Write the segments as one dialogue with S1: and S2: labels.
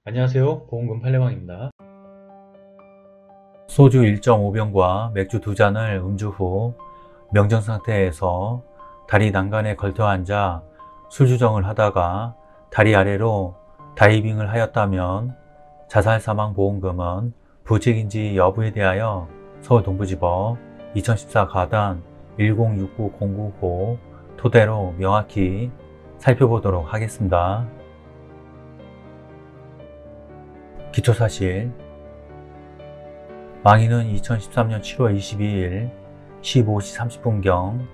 S1: 안녕하세요. 보험금 팔례방입니다.
S2: 소주 1.5병과 맥주 2잔을 음주 후 명정 상태에서 다리 난간에 걸터 앉아 술주정을 하다가 다리 아래로 다이빙을 하였다면 자살 사망 보험금은 부책인지 여부에 대하여 서울동부지법 2014 가단 106909호 토대로 명확히 살펴보도록 하겠습니다. 기초사실, 망인은 2013년 7월 22일 15시 30분경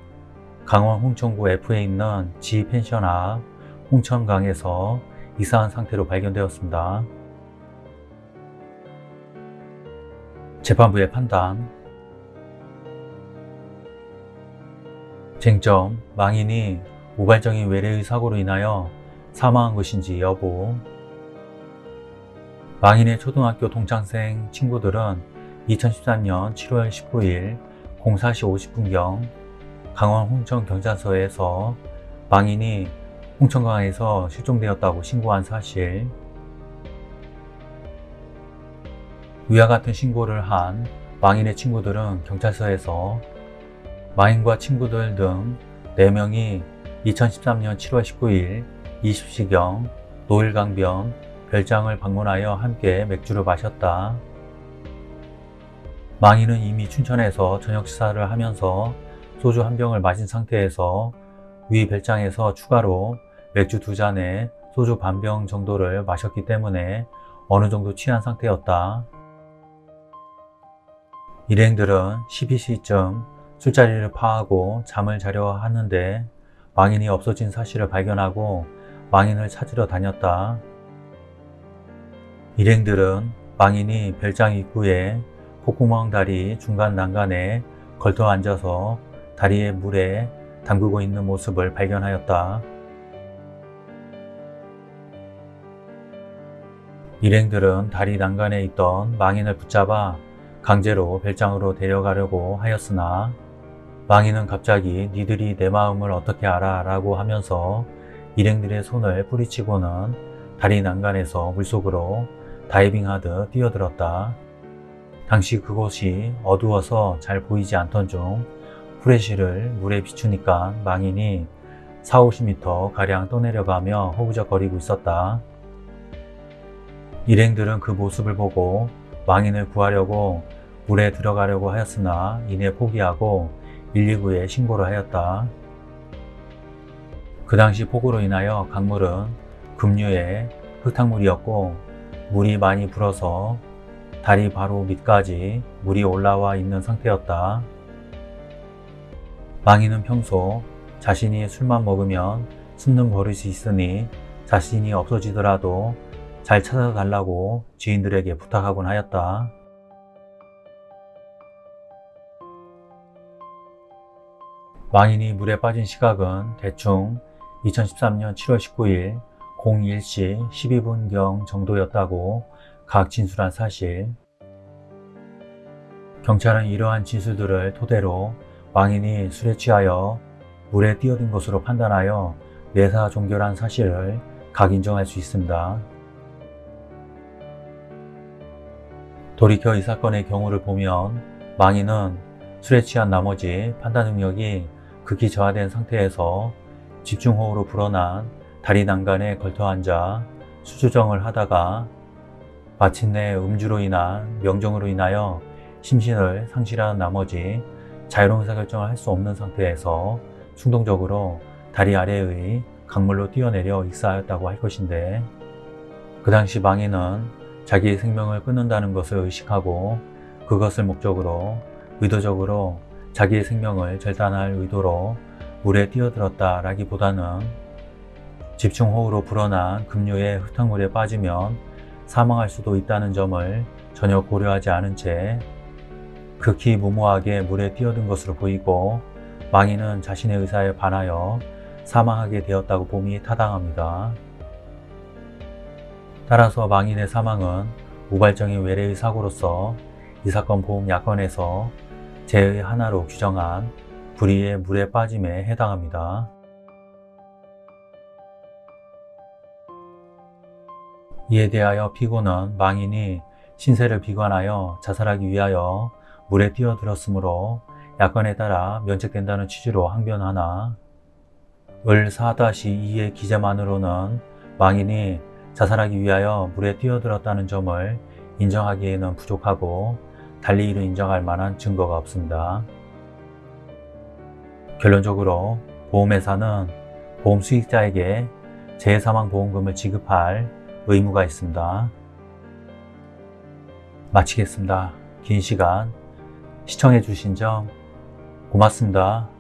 S2: 강원 홍천구 F에 있는 지 펜션 앞 홍천강에서 이상한 상태로 발견되었습니다. 재판부의 판단. 쟁점, 망인이 우발적인 외래의 사고로 인하여 사망한 것인지 여부. 망인의 초등학교 동창생 친구들은 2013년 7월 19일 04시 50분경 강원 홍천경찰서에서 망인이 홍천강에서 실종되었다고 신고한 사실, 위와 같은 신고를 한 망인의 친구들은 경찰서에서 망인과 친구들 등 4명이 2013년 7월 19일 20시경 노일강변 별장을 방문하여 함께 맥주를 마셨다. 망인은 이미 춘천에서 저녁 식사를 하면서 소주 한 병을 마신 상태에서 위 별장에서 추가로 맥주 2잔에 소주 반 병 정도를 마셨기 때문에 어느 정도 취한 상태였다. 일행들은 12시쯤 술자리를 파하고 잠을 자려 하는데 망인이 없어진 사실을 발견하고 망인을 찾으러 다녔다. 일행들은 망인이 별장 입구에 콧구멍 다리 중간 난간에 걸터 앉아서 다리에 물에 담그고 있는 모습을 발견하였다. 일행들은 다리 난간에 있던 망인을 붙잡아 강제로 별장으로 데려가려고 하였으나 망인은 갑자기 니들이 내 마음을 어떻게 알아? 라고 하면서 일행들의 손을 뿌리치고는 다리 난간에서 물속으로 다이빙하듯 뛰어들었다. 당시 그곳이 어두워서 잘 보이지 않던 중 후레쉬를 물에 비추니까 망인이 40~50m 가량 떠내려가며 허우적거리고 있었다. 일행들은 그 모습을 보고 망인을 구하려고 물에 들어가려고 하였으나 이내 포기하고 119에 신고를 하였다. 그 당시 폭우로 인하여 강물은 급류의 흙탕물이었고 물이 많이 불어서 다리 바로 밑까지 물이 올라와 있는 상태였다. 망인은 평소 자신이 술만 먹으면 숨는 버릇이 있으니 자신이 없어지더라도 잘 찾아달라고 지인들에게 부탁하곤 하였다. 망인이 물에 빠진 시각은 대충 2013년 7월 19일 01시 12분경 정도였다고 각 진술한 사실. 경찰은 이러한 진술들을 토대로 망인이 술에 취하여 물에 뛰어든 것으로 판단하여 내사종결한 사실을 각 인정할 수 있습니다. 돌이켜 이 사건의 경우를 보면 망인은 술에 취한 나머지 판단 능력이 극히 저하된 상태에서 집중호우로 불어난 다리 난간에 걸터 앉아 술주정을 하다가 마침내 음주로 인한 명정으로 인하여 심신을 상실한 나머지 자유로운 의사결정을 할 수 없는 상태에서 충동적으로 다리 아래의 강물로 뛰어내려 익사하였다고 할 것인데, 그 당시 망인은 자기의 생명을 끊는다는 것을 의식하고 그것을 목적으로 의도적으로 자기의 생명을 절단할 의도로 물에 뛰어들었다라기보다는 집중호우로 불어난 급류의 흙탕물에 빠지면 사망할 수도 있다는 점을 전혀 고려하지 않은 채 극히 무모하게 물에 뛰어든 것으로 보이고 망인은 자신의 의사에 반하여 사망하게 되었다고 봄이 타당합니다. 따라서 망인의 사망은 우발적인 외래의 사고로서 이 사건 보험 약관에서 재의 하나로 규정한 불의의 물에 빠짐에 해당합니다. 이에 대하여 피고는 망인이 신세를 비관하여 자살하기 위하여 물에 뛰어들었으므로 야권에 따라 면책된다는 취지로 항변하나 을 4-2의 기재만으로는 망인이 자살하기 위하여 물에 뛰어들었다는 점을 인정하기에는 부족하고 달리 이를 인정할 만한 증거가 없습니다. 결론적으로 보험회사는 보험 수익자에게 재해사망보험금을 지급할 의무가 있습니다. 마치겠습니다. 긴 시간 시청해 주신 점 고맙습니다.